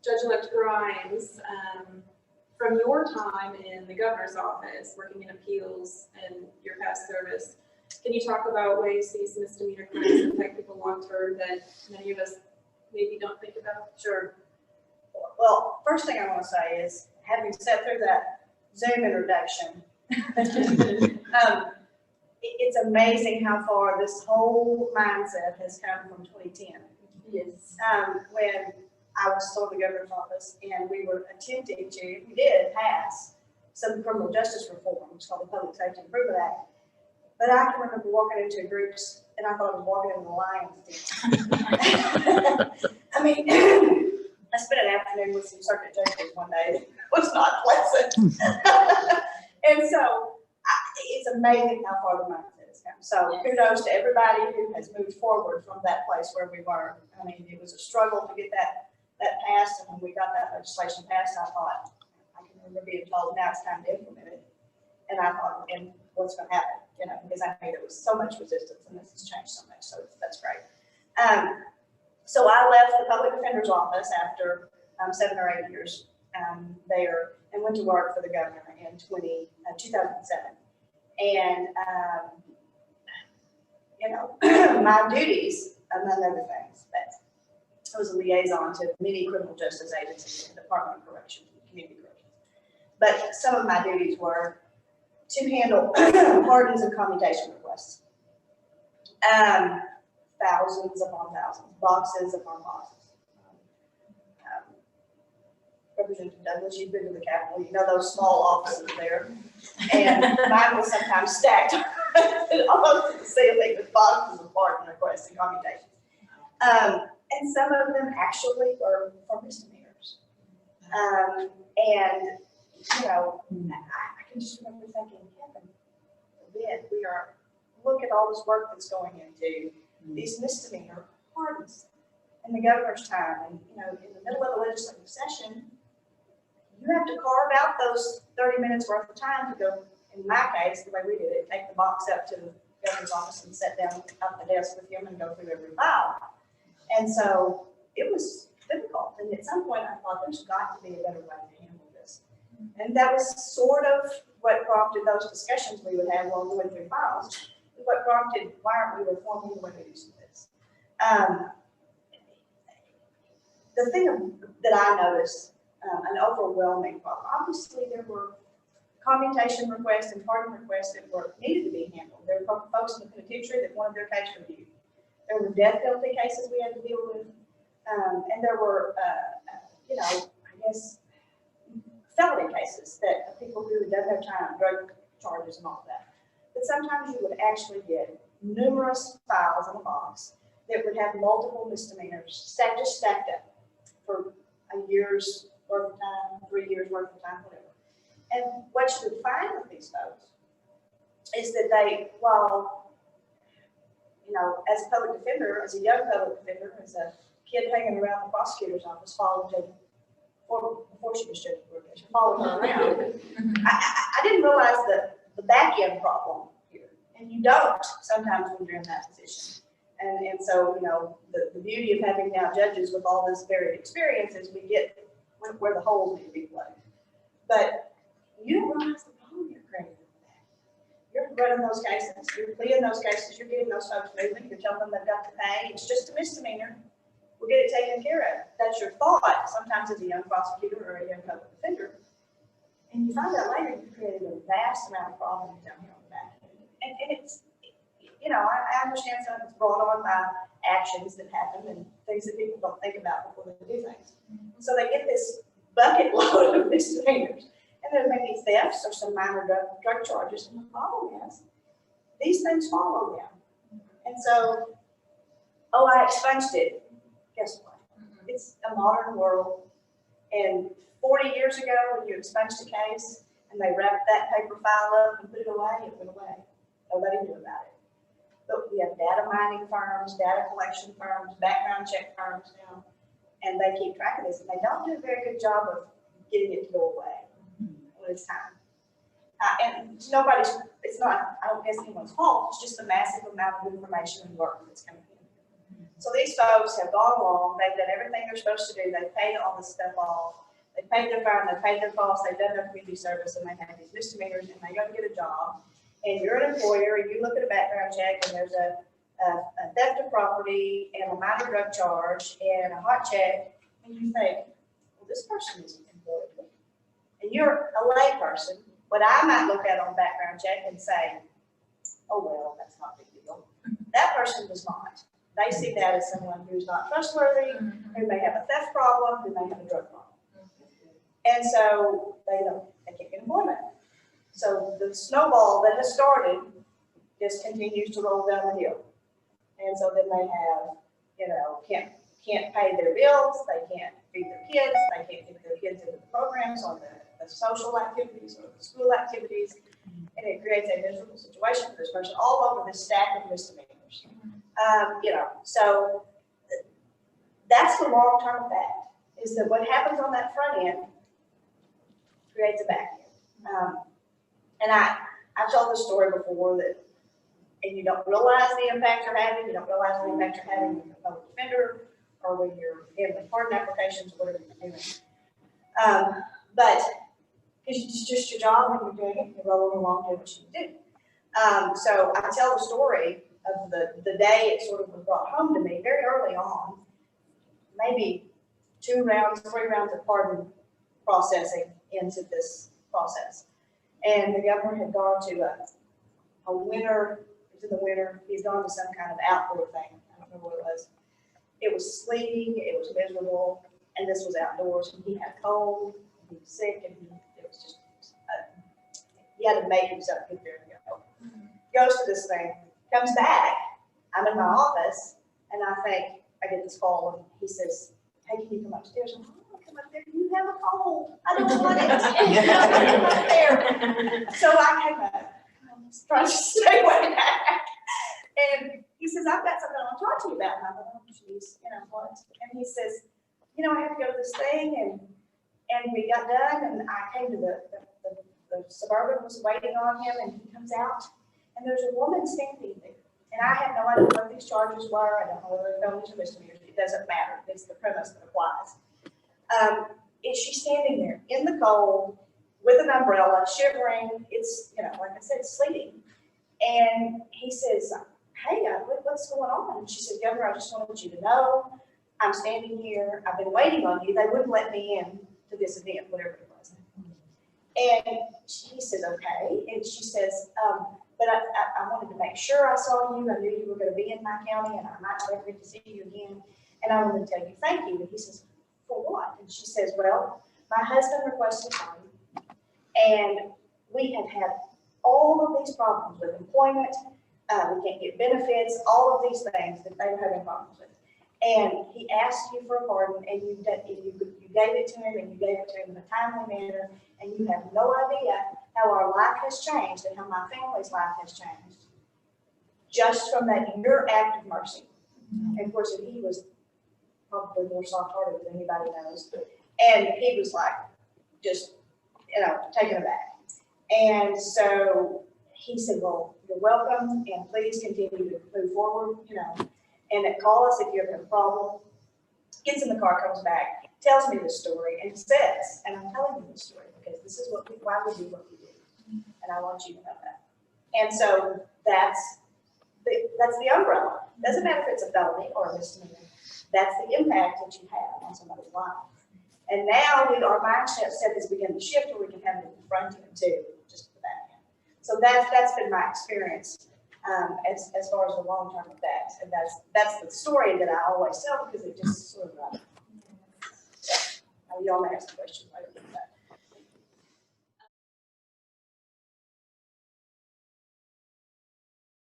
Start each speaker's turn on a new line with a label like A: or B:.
A: Judge-elect Grimes, from your time in the governor's office, working in appeals and your past service, can you talk about ways these misdemeanor crimes affect people long-term that many of us maybe don't think about?
B: Sure. Well, first thing I want to say is, having sat through that Zoom introduction, it's amazing how far this whole mindset has come from 2010.
A: Yes.
B: When I was still in the governor's office and we were attempting to, we did pass some criminal justice reforms called the Public Safety Improvement Act. But I can remember walking into groups and I thought I was walking in the lion's den. I mean, I spent an afternoon with some circuit judges one day. It was not pleasant. And so it's amazing how far the mindset has come. So kudos to everybody who has moved forward from that place where we were. I mean, it was a struggle to get that passed, and when we got that legislation passed, I thought, I can remember being told now it's time to implement it. And I thought, and what's going to happen? You know, because I knew there was so much resistance, and this has changed so much. So that's great. So I left the public defender's office after 7 or 8 years there, and went to work for the governor in 2007. And you know, my duties, among other things, but I was a liaison to many criminal justice agencies in the Department of Corrections and Community Corrections. But some of my duties were to handle pardons and commutation requests. Thousands upon thousands, boxes upon boxes. Representative Douglas, you've been to the Capitol, you know those small offices there. And mine was sometimes stacked almost to the ceiling with boxes of pardon requests and commutations. And some of them actually were for misdemeanors. And, you know, I can just remember thinking, heaven forbid, look at all this work that's going into these misdemeanor pardons in the governor's time. And, you know, in the middle of a legislative session, you have to carve out those 30 minutes worth of time to go, in my case, the way we did it, take the box up to the governor's office and sit down at the desk with him and go through every file. And so it was difficult. And at some point I thought there's got to be a better way to handle this. And that was sort of what prompted those discussions we would have while we went through files. What prompted, why aren't we reforming the way we do this? The thing that I noticed, an overwhelming problem, obviously there were commutation requests and pardon requests that needed to be handled. There were folks in the penitentiary that wanted their case reviewed. There were death penalty cases we had to deal with. And there were, you know, I guess, felony cases that people who done their time, drug charges and all that. But sometimes you would actually get numerous files in a box that would have multiple misdemeanors just stacked up for a year's worth of time, 3 years worth of time, whatever. And what you would find with these folks is that they, while, you know, as a public defender, as a young public defender, as a kid hanging around the prosecutor's office, following before she was judge of probation, following her around, I didn't realize the back end problem here. And you don't sometimes when you're in that position. And so, you know, the beauty of having now judges with all this varied experience is we get where the holes need to be plugged. But you don't realize the problem you're creating with that. You're running those cases, you're pleading those cases, you're getting those folks moving, you're telling them they've got to pay. It's just a misdemeanor. We'll get it taken care of. That's your thought, sometimes as a young prosecutor or a young public defender. And you find out later you've created a vast amount of problems down here on the back end. And it's, you know, I understand some of it's brought on by actions that happen and things that people don't think about before they do things. So they get this bucket load of misdemeanors. And there may be thefts or some minor drug charges. And the problem is, these things follow them. And so, oh, I expunged it. Guess what? It's a modern world. And 40 years ago, when you expunged a case and they wrapped that paper file up and put it away, it went away. Nobody knew about it. But we have data mining firms, data collection firms, background check firms now, and they keep track of this. And they don't do a very good job of getting it to go away when it's time. And it's not, I don't guess anyone's fault. It's just a massive amount of information and work that's coming in. So these folks have gone along, they've done everything they're supposed to do, they've paid all this stuff off, they paid their fine, they paid their costs, they've done their community service, and they have these misdemeanors, and they go to get a job. And you're an employer, and you look at a background check, and there's a theft of property, and a minor drug charge, and a hot check, and you think, well, this person isn't employed. And you're a lay person, what I might look at on a background check and say, oh, well, that's not a big deal. That person does not. They see that as someone who's not trustworthy, who may have a theft problem, who may have a drug problem. And so they can't get employment. So the snowball that has started just continues to roll down the hill. And so then they have, can't pay their bills, they can't feed their kids, they can't get their kids into the programs or the social activities or the school activities. And it creates a miserable situation for this person all over this stack of misdemeanors. So that's the long-term effect, is that what happens on that front end creates a back end. And I've told this story before and you don't realize the impact you're having, you don't realize the impact you're having when you're a public defender or when you're handling pardon applications or whatever you're doing. But it's just your job when you're doing it, you're rolling along doing what you do. So I tell the story of the day it sort of was brought home to me very early on, maybe 3 rounds of pardon processing into this process. And the governor had gone to a winter, it was in the winter, he's gone to some kind of outdoor thing. I don't remember what it was. It was sleeting, it was miserable, and this was outdoors, and he had a cold, he was sick, and it was just, he had to make himself get there and go. Goes to this thing, comes back, I'm in my office, and I get this call, and he says, hey, can you come upstairs? I'm like, oh, come up there, you have a cold. I don't want it. Come up there. So I came up, I was trying to stay away. And he says, I've got something I want to talk to you about. And I thought, oh, geez, what? And he says, I have to go to this thing, and we got done, and I came to the Suburban was waiting on him, and he comes out, and there's a woman standing there. And I have no idea what these charges were. I don't know whether they're felonies or misdemeanors. It doesn't matter. It's the premise that applies. She's standing there in the cold with an umbrella, shivering. It's, like I said, it's sleeting. And he says, hey, what's going on? And she said, Governor, I just wanted you to know I'm standing here. I've been waiting on you. They wouldn't let me in to this event, whatever it was. And he says, okay. And she says, but I wanted to make sure I saw you. I knew you were going to be in my county, and I might not ever get to see you again. And I wanted to tell you thank you. And he says, for what? And she says, well, my husband requested money, and we have had all of these problems with employment. We can't get benefits, all of these things that they were having problems with. And he asked you for a pardon, and you gave it to him, and you gave it to him in a timely manner, and you have no idea how our life has changed and how my family's life has changed just from that your act of mercy. And of course, he was probably more soft-hearted than anybody knows, and he was like, just, taken aback. And so he said, well, you're welcome, and please continue to move forward, and call us if you have a problem. Gets in the car, comes back, tells me the story, and says, and I'm telling you the story because this is why we do what we do, and I want you to know that. And so that's the umbrella. Doesn't matter if it's a felony or a misdemeanor. That's the impact that you have on somebody's life. And now our mindset is beginning to shift, where we can have it in front of it too, just for that. So that's been my experience as far as the long-term effects, and that's the story that I always tell because it just sort of. You all may have some questions.